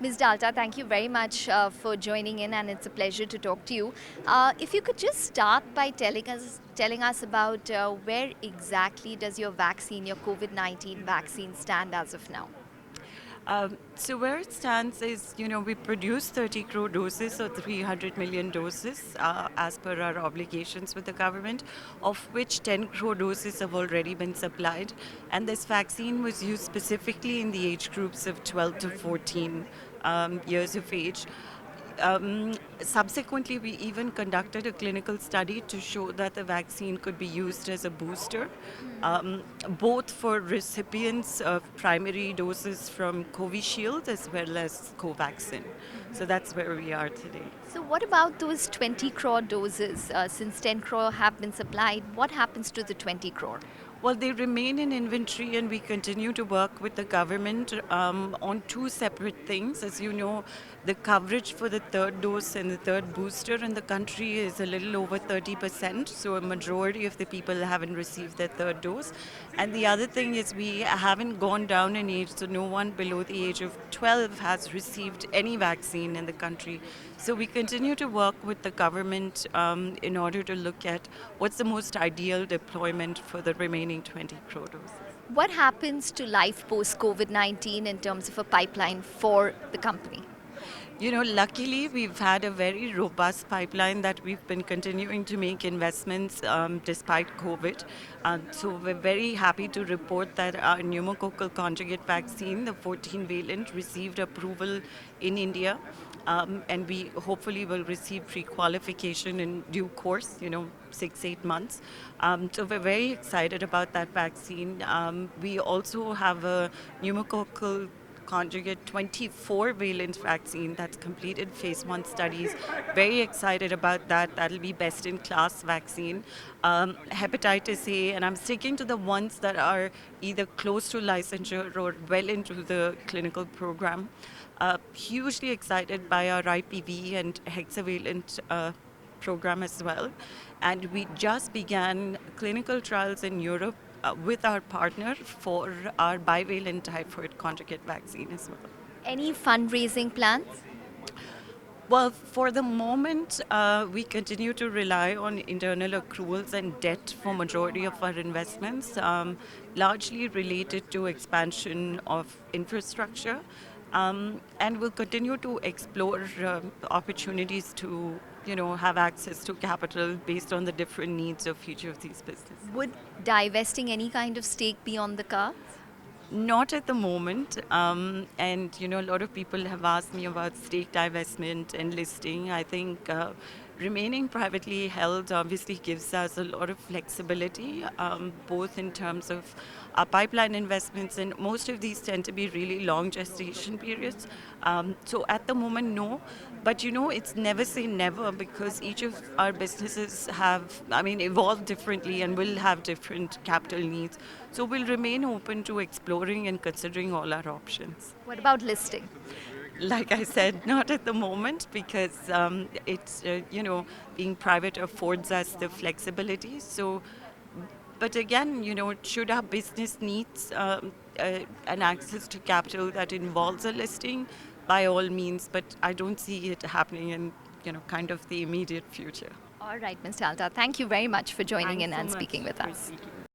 Ms. Dalta, thank you very much for joining in, and it's a pleasure to talk to you. If you could just start by telling us about where exactly does your vaccine, your COVID-19 vaccine, stand as of now? So where it stands is, we produce 30 crore doses or 300 million doses as per our obligations with the government, of which 10 crore doses have already been supplied. And this vaccine was used specifically in the age groups of 12 to 14 years of age. Subsequently, we even conducted a clinical study to show that the vaccine could be used as a booster, both for recipients of primary doses from Covishield as well as Covaxin. So that's where we are today. So, what about those 20 crore doses? Since 10 crore have been supplied, what happens to the 20 crore? Well, they remain in inventory, and we continue to work with the government on two separate things. As you know, the coverage for the third dose and the third booster in the country is a little over 30%. So, a majority of the people haven't received their third dose. And the other thing is, we haven't gone down in age, so no one below the age of 12 has received any vaccine in the country. So, we continue to work with the government in order to look at what's the most ideal deployment for the remaining 20 crore doses. What happens to life post COVID-19 in terms of a pipeline for the company? Luckily, we've had a very robust pipeline that we've been continuing to make investments despite COVID. So we're very happy to report that our pneumococcal conjugate vaccine, the 14-valent, received approval in India. And we hopefully will receive pre-qualification in due course, 6-8 months. So we're very excited about that vaccine. We also have a pneumococcal conjugate 24-valent vaccine that's completed phase 1 studies. Very excited about that. That'll be best in class vaccine. Hepatitis A, and I'm sticking to the ones that are either close to licensure or well into the clinical program. Hugely excited by our IPV and hexavalent program as well. And we just began clinical trials in Europe with our partner for our bivalent typhoid conjugate vaccine as well. Any fundraising plans? Well, for the moment, we continue to rely on internal accruals and debt for majority of our investments, largely related to expansion of infrastructure. And we'll continue to explore opportunities to have access to capital based on the different needs of each of these businesses. Would divesting any kind of stake be on the cards? Not at the moment. And, a lot of people have asked me about stake divestment and listing. I think remaining privately held obviously gives us a lot of flexibility, both in terms of our pipeline investments, and most of these tend to be really long gestation periods. So at the moment, no. But it's never say never, because each of our businesses have, evolved differently and will have different capital needs. So we'll remain open to exploring and considering all our options. What about listing? Like I said, not at the moment, because it's, being private affords us the flexibility. So, but again, should our business needs an access to capital that involves a listing, by all means, but I don't see it happening in, kind of the immediate future. All right, Ms. Dalta, thank you very much for joining Thanks in so and much speaking with for us. speaking.